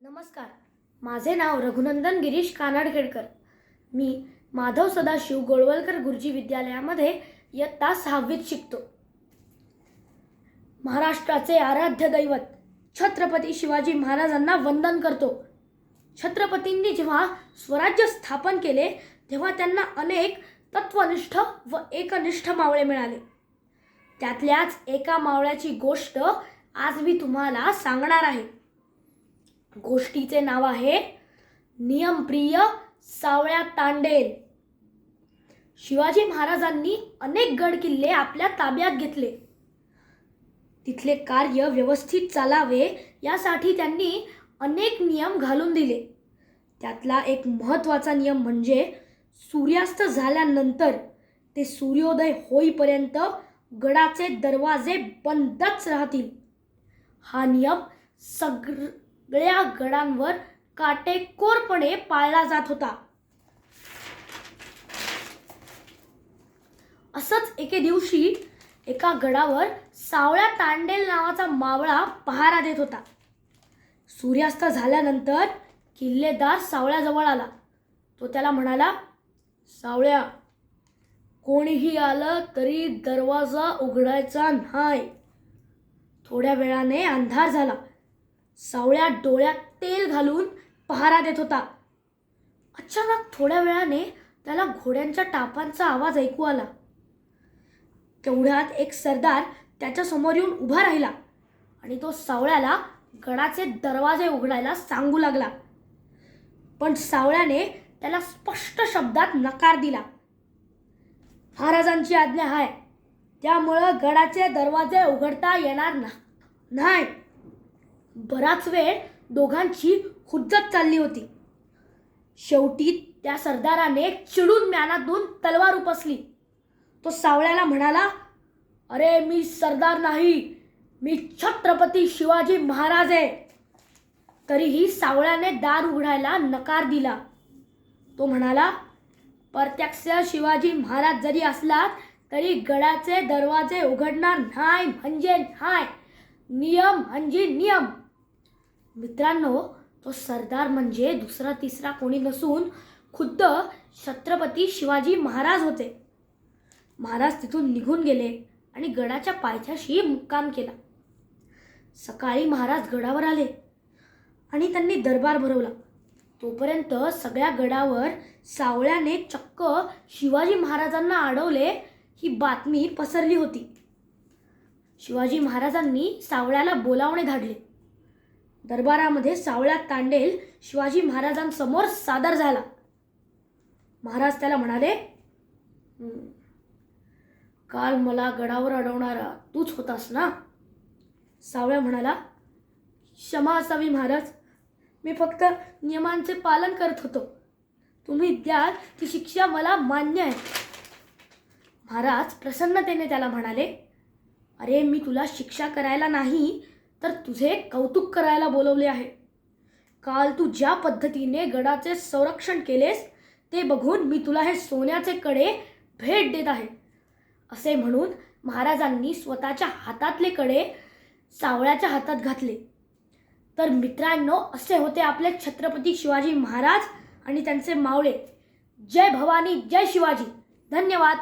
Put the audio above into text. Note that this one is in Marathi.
नमस्कार. माझे नाव रघुनंदन गिरीश कानाडखेडकर. मी माधव सदाशिव गोळवलकर गुरुजी विद्यालयामध्ये इयत्ता 6वीत शिकतो. महाराष्ट्राचे आराध्य दैवत छत्रपती शिवाजी महाराजांना वंदन करतो. छत्रपतींनी जेव्हा स्वराज्य स्थापन केले तेव्हा त्यांना अनेक तत्वनिष्ठ व एकनिष्ठ मावळे मिळाले. त्यातल्याच एका मावळ्याची गोष्ट आज मी तुम्हाला सांगणार आहे. गोष्टीचे नाव आहे नियमप्रिय सावळ्या तांडेल. शिवाजी महाराजांनी अनेक गड किल्ले आपल्या ताब्यात घेतले. तिथले कार्य व्यवस्थित चालावे यासाठी त्यांनी अनेक नियम घालून दिले. त्यातला एक महत्त्वाचा नियम म्हणजे सूर्यास्त झाल्यानंतर ते सूर्योदय होईपर्यंत गडाचे दरवाजे बंदच राहतील. हा नियम सगळ्या गडांवर काटेकोरपणे पाळला जात होता. असंच एके दिवशी एका गडावर सावळ्या तांडेल नावाचा मावळा पहारा देत होता. सूर्यास्त झाल्यानंतर किल्लेदार सावळ्याजवळ आला. तो त्याला म्हणाला, सावळ्या, कोणीही आलं तरी दरवाजा उघडायचा नाही. थोड्या वेळाने अंधार झाला. सावळ्या डोळ्यात तेल घालून पहारा देत होता. अचानक थोड्या वेळाने त्याला घोड्यांच्या टापांचा आवाज ऐकू आला. तेवढ्यात एक सरदार त्याच्या समोर येऊन उभा राहिला आणि तो सावळ्याला गडाचे दरवाजे उघडायला सांगू लागला. पण सावळ्याने त्याला स्पष्ट शब्दात नकार दिला. महाराजांची आज्ञा आहे, त्यामुळं गडाचे दरवाजे उघडता येणार नाही. बराच वेळ दोघांची हुज्जत चालली होती. शेवटी त्या सरदाराने चिडून म्यानातून तलवार उपसली. तो सावळ्याला म्हणाला, अरे मी सरदार नाही, मी छत्रपती शिवाजी महाराज आहे. तरीही सावळ्याने दार उघडायला नकार दिला. तो म्हणाला, प्रत्यक्ष शिवाजी महाराज जरी असलात तरी गडाचे दरवाजे उघडणार नाही म्हणजे नाही. नियम म्हणजे नियम. मित्रांनो, तो सरदार म्हणजे दुसरा तिसरा कोणी नसून खुद्द छत्रपती शिवाजी महाराज होते. महाराज तिथून निघून गेले आणि गडाच्या पायथ्याशी मुक्काम केला. सकाळी महाराज गडावर आले आणि त्यांनी दरबार भरवला. तोपर्यंत सगळ्या गडावर सावळ्याने चक्क शिवाजी महाराजांना अडवले ही बातमी पसरली होती. शिवाजी महाराजांनी सावळ्याला बोलावणे धाडले. दरबारामध्ये सावळ्या तांडेल शिवाजी महाराजांसमोर सादर झाला. महाराज त्याला म्हणाले, काल मला गडावर अडवणारा तूच होतास ना? सावळ्या म्हणाला, क्षमा असावी महाराज, मी फक्त नियमांचे पालन करत होतो. तुम्ही द्याल ती शिक्षा मला मान्य आहे. महाराज प्रसन्नतेने त्याला म्हणाले, अरे मी तुला शिक्षा करायला नाही तर तुझे कौतुक करायला बोलवले आहे. काल तू ज्या पद्धतीने गडाचे संरक्षण केलेस ते बघून मी तुला हे सोन्याचे कडे भेट देत आहे. असे म्हणून महाराजांनी स्वतःच्या हातातले कडे सावळ्याच्या हातात घातले. तर मित्रांनो, असे होते आपले छत्रपती शिवाजी महाराज आणि त्यांचे मावळे. जय भवानी, जय शिवाजी. धन्यवाद.